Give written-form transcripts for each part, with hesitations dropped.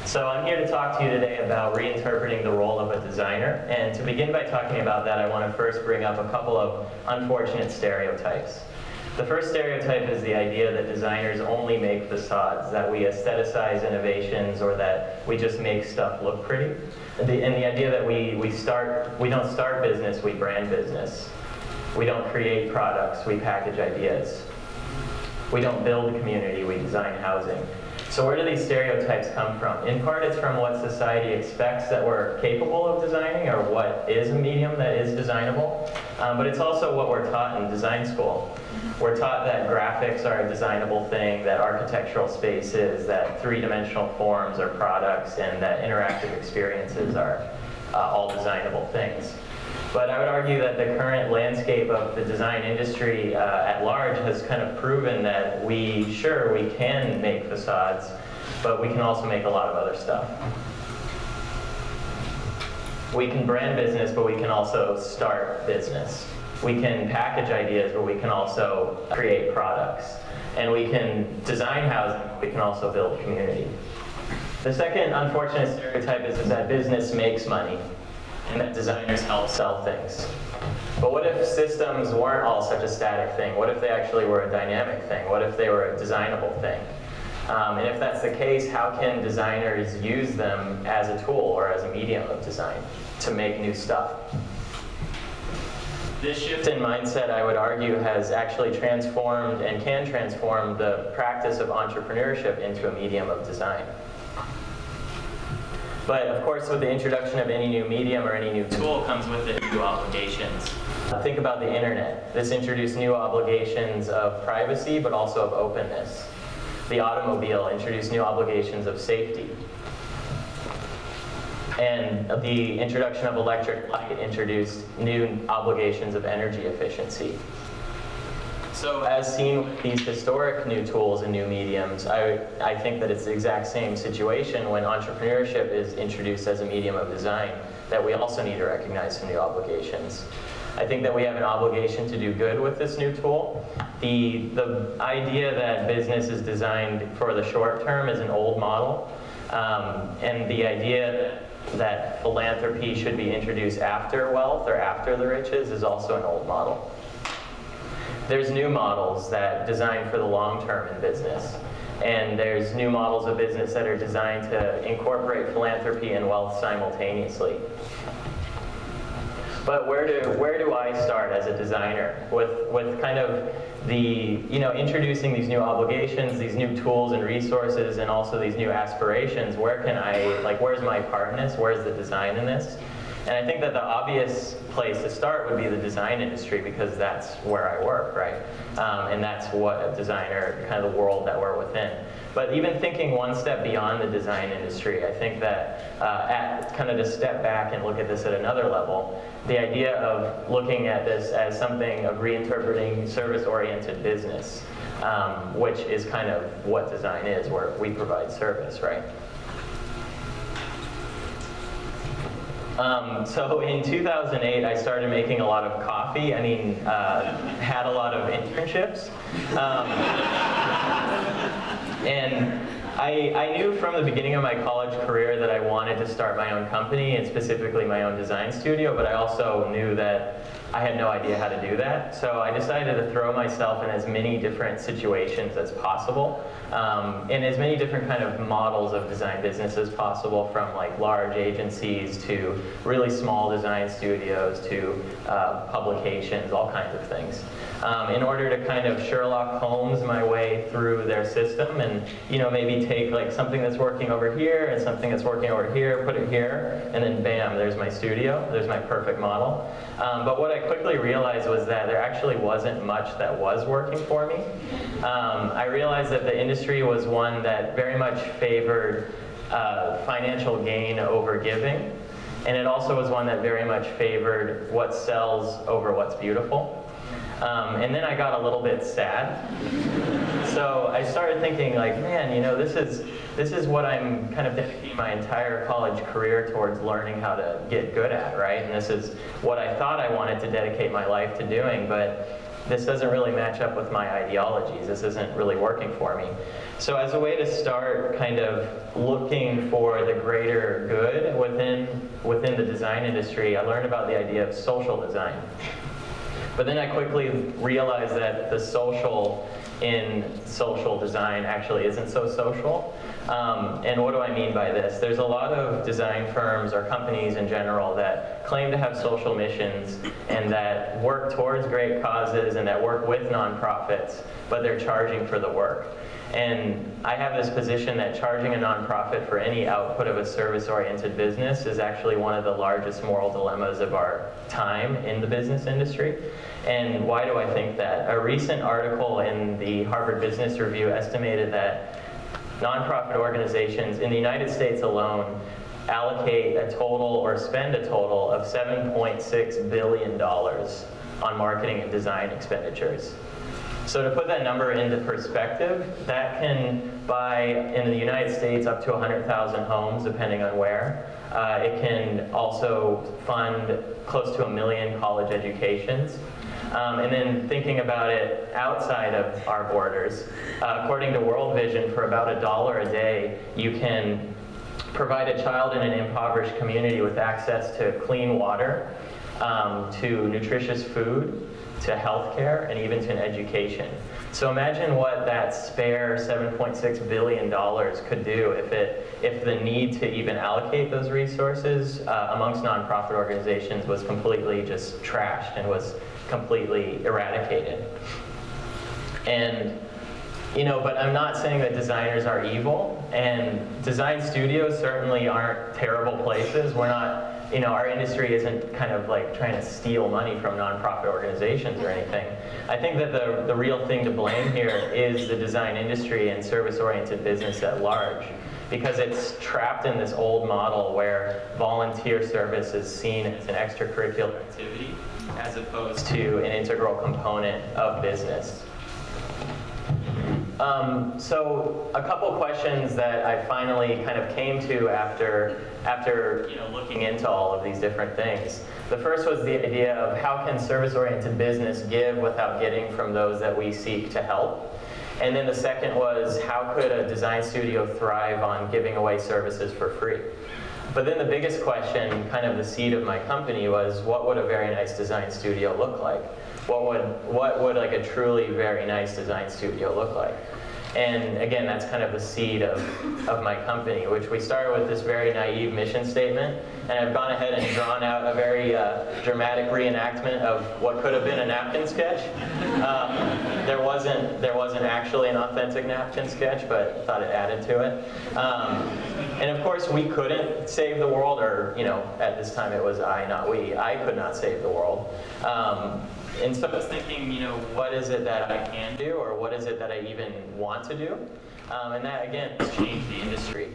So I'm here to talk to you today about reinterpreting the role of a designer. And to begin by talking about that, I want to first bring up a couple of unfortunate stereotypes. The first stereotype is the idea that designers only make facades, that we aestheticize innovations, or that we just make stuff look pretty. And the idea that we don't start business, we brand business. We don't create products, we package ideas. We don't build community, we design housing. So where do these stereotypes come from? In part, it's from what society expects that we're capable of designing, or what is a medium that is designable. But it's also what we're taught in design school. We're taught that graphics are a designable thing, that architectural spaces, that three-dimensional forms are products, and that interactive experiences are all designable things. But I would argue that the current landscape of the design industry at large has kind of proven that we can make facades, but we can also make a lot of other stuff. We can brand business, but we can also start business. We can package ideas, but we can also create products. And we can design housing, but we can also build community. The second unfortunate stereotype is that business makes money, and that designers help sell things. But what if systems weren't all such a static thing? What if they actually were a dynamic thing? What if they were a designable thing? And if that's the case, how can designers use them as a tool or as a medium of design to make new stuff? This shift in mindset, I would argue, has actually transformed and can transform the practice of entrepreneurship into a medium of design. But of course, with the introduction of any new medium or any new tool comes with it new obligations. Think about the internet. This introduced new obligations of privacy, but also of openness. The automobile introduced new obligations of safety. And the introduction of electric light introduced new obligations of energy efficiency. So as seen with these historic new tools and new mediums, I think that it's the exact same situation when entrepreneurship is introduced as a medium of design, that we also need to recognize some new obligations. I think that we have an obligation to do good with this new tool. The idea that business is designed for the short term is an old model. And the idea that philanthropy should be introduced after wealth or after the riches is also an old model. There's new models that design for the long term in business. And there's new models of business that are designed to incorporate philanthropy and wealth simultaneously. But where do I start as a designer with kind of introducing these new obligations, these new tools and resources, and also these new aspirations? Where's my part in this? Where's the design in this? And I think that the obvious place to start would be the design industry, because that's where I work, right? And that's what a designer, kind of the world that we're within. But even thinking one step beyond the design industry, I think that kind of to step back and look at this at another level, the idea of looking at this as something of reinterpreting service-oriented business, which is kind of what design is, where we provide service, right? So in 2008, I started making a lot of coffee. Had a lot of internships. And I knew from the beginning of my college career that I wanted to start my own company, and specifically my own design studio, but I also knew that I had no idea how to do that. So I decided to throw myself in as many different situations as possible, in as many different kind of models of design business as possible, from like large agencies to really small design studios to publications, all kinds of things, in order to kind of Sherlock Holmes my way through their system, and maybe take like something that's working over here and something that's working over here, put it here, and then bam, there's my studio, there's my perfect model. But what I quickly realized was that there actually wasn't much that was working for me. I realized that the industry was one that very much favored financial gain over giving, and it also was one that very much favored what sells over what's beautiful. And then I got a little bit sad. So I started thinking, like, man, this is what I'm kind of dedicating my entire college career towards learning how to get good at, right? And this is what I thought I wanted to dedicate my life to doing, but this doesn't really match up with my ideologies. This isn't really working for me. So as a way to start kind of looking for the greater good within the design industry, I learned about the idea of social design. But then I quickly realized that the social in social design actually isn't so social. And what do I mean by this? There's a lot of design firms or companies in general that claim to have social missions and that work towards great causes and that work with nonprofits, but they're charging for the work. And I have this position that charging a nonprofit for any output of a service-oriented business is actually one of the largest moral dilemmas of our time in the business industry. And why do I think that? A recent article in the Harvard Business Review estimated that nonprofit organizations in the United States alone allocate a total or spend a total of $7.6 billion on marketing and design expenditures. So to put that number into perspective, that can buy, in the United States, up to 100,000 homes, depending on where. It can also fund close to 1 million college educations. And then thinking about it outside of our borders, according to World Vision, for about $1 a day, you can provide a child in an impoverished community with access to clean water, to nutritious food, to healthcare, and even to an education. So imagine what that spare $7.6 billion could do if the need to even allocate those resources amongst nonprofit organizations was completely just trashed and was completely eradicated. And but I'm not saying that designers are evil, and design studios certainly aren't terrible places. We're not, our industry isn't kind of like trying to steal money from nonprofit organizations or anything. I think that the real thing to blame here is the design industry and service-oriented business at large, because it's trapped in this old model where volunteer service is seen as an extracurricular activity as opposed to an integral component of business. So a couple questions that I finally kind of came to after looking into all of these different things. The first was the idea of how can service-oriented business give without getting from those that we seek to help? And then the second was, how could a design studio thrive on giving away services for free? But then the biggest question, kind of the seed of my company, was what would a very nice design studio look like? What would like a truly very nice design studio look like? And again, that's kind of the seed of my company, which we started with this very naive mission statement, and I've gone ahead and drawn out a very dramatic reenactment of what could have been a napkin sketch. There wasn't actually an authentic napkin sketch, but I thought it added to it. And of course, we couldn't save the world, or at this time it was I, not we. I could not save the world. And so I was thinking, what is it that I can do, or what is it that I even want to do? And that, again, has changed the industry.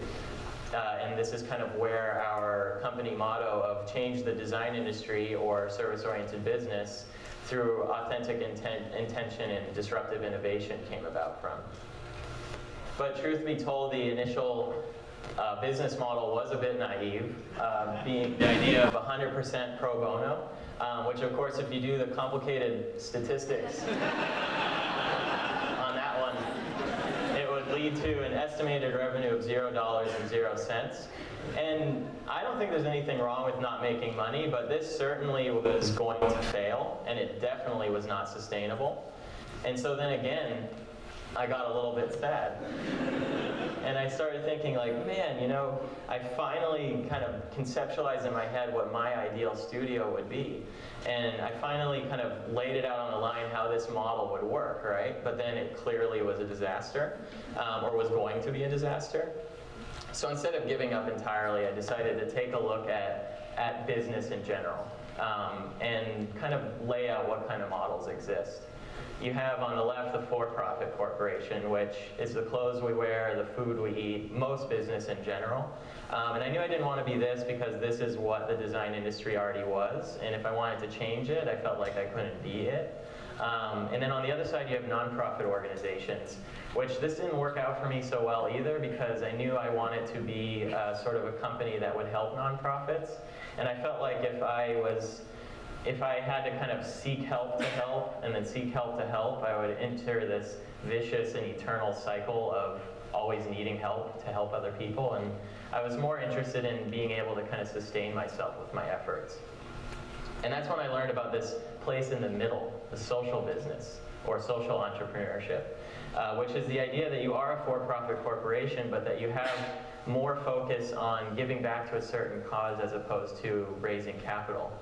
And this is kind of where our company motto of change the design industry or service-oriented business through authentic intention and disruptive innovation came about from. But truth be told, the initial business model was a bit naive, being the idea of 100% pro bono. Which, of course, if you do the complicated statistics on that one, it would lead to an estimated revenue of $0.00. And I don't think there's anything wrong with not making money, but this certainly was going to fail, and it definitely was not sustainable. And so then again, I got a little bit sad. And I started thinking like, man, I finally kind of conceptualized in my head what my ideal studio would be. And I finally kind of laid it out on the line how this model would work, right? But then it clearly was a disaster, or was going to be a disaster. So instead of giving up entirely, I decided to take a look at business in general, and kind of lay out what kind of models exist. You have on the left the for-profit corporation, which is the clothes we wear, the food we eat, most business in general. And I knew I didn't want to be this because this is what the design industry already was. And if I wanted to change it, I felt like I couldn't be it. And then on the other side, you have nonprofit organizations, which this didn't work out for me so well either because I knew I wanted to be sort of a company that would help nonprofits. And I felt like if I was if I had to kind of seek help to help and then seek help to help, I would enter this vicious and eternal cycle of always needing help to help other people. And I was more interested in being able to kind of sustain myself with my efforts. And that's when I learned about this place in the middle, the social business, or social entrepreneurship, which is the idea that you are a for-profit corporation, but that you have more focus on giving back to a certain cause as opposed to raising capital.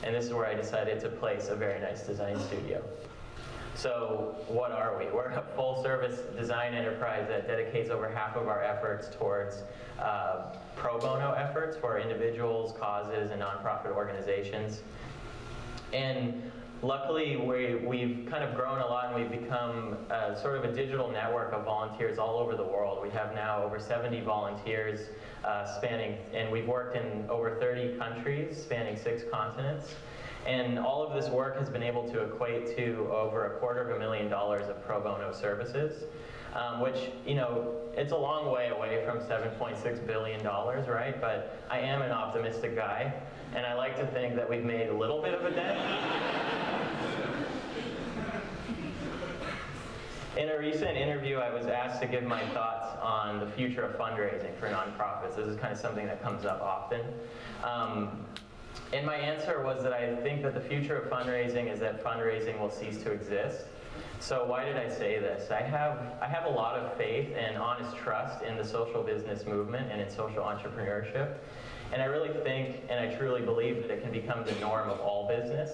And this is where I decided to place a very nice design studio. So what are we? We're a full-service design enterprise that dedicates over half of our efforts towards pro bono efforts for individuals, causes, and nonprofit organizations. And luckily, we've kind of grown a lot, and we've become sort of a digital network of volunteers all over the world. We have now over 70 volunteers spanning, and we've worked in over 30 countries, spanning 6 continents. And all of this work has been able to equate to over $250,000 of pro bono services, which, you know, it's a long way away from $7.6 billion, right? But I am an optimistic guy, and I like to think that we've made a little bit of a dent. In a recent interview, I was asked to give my thoughts on the future of fundraising for nonprofits. This is kind of something that comes up often. And my answer was that I think that the future of fundraising is that fundraising will cease to exist. So why did I say this? I have a lot of faith and honest trust in the social business movement and in social entrepreneurship. And I really think, and I truly believe, that it can become the norm of all business.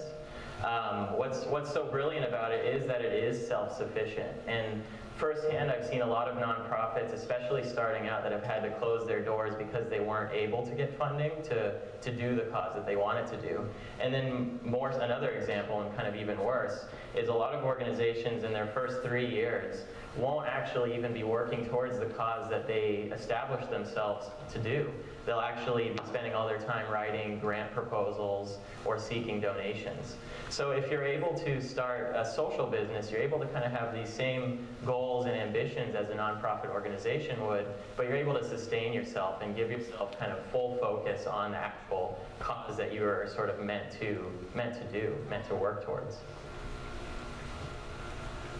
What's so brilliant about it is that it is self-sufficient. And firsthand, I've seen a lot of nonprofits, especially starting out, that have had to close their doors because they weren't able to get funding to do the cause that they wanted to do. And then another example, and kind of even worse, is a lot of organizations in their first 3 years won't actually even be working towards the cause that they established themselves to do. They'll actually be spending all their time writing grant proposals or seeking donations. So if you're able to start a social business, you're able to kind of have these same goals and ambitions as a nonprofit organization would, but you're able to sustain yourself and give yourself kind of full focus on the actual cause that you are sort of meant to work towards.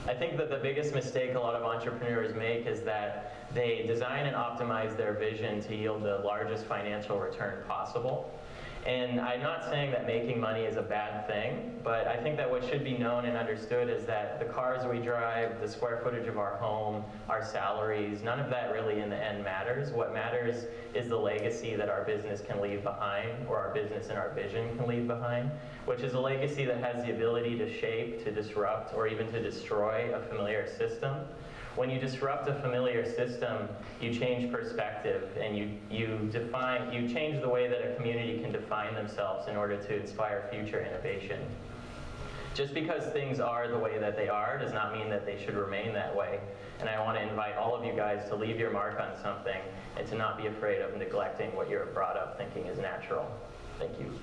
I think that the biggest mistake a lot of entrepreneurs make is that they design and optimize their vision to yield the largest financial return possible. And I'm not saying that making money is a bad thing, but I think that what should be known and understood is that the cars we drive, the square footage of our home, our salaries, none of that really in the end matters. What matters is the legacy that our business can leave behind, or our business and our vision can leave behind, which is a legacy that has the ability to shape, to disrupt, or even to destroy a familiar system. When you disrupt a familiar system, you change perspective, and you change the way that a community can define themselves in order to inspire future innovation. Just because things are the way that they are does not mean that they should remain that way. And I want to invite all of you guys to leave your mark on something and to not be afraid of neglecting what you're brought up thinking is natural. Thank you.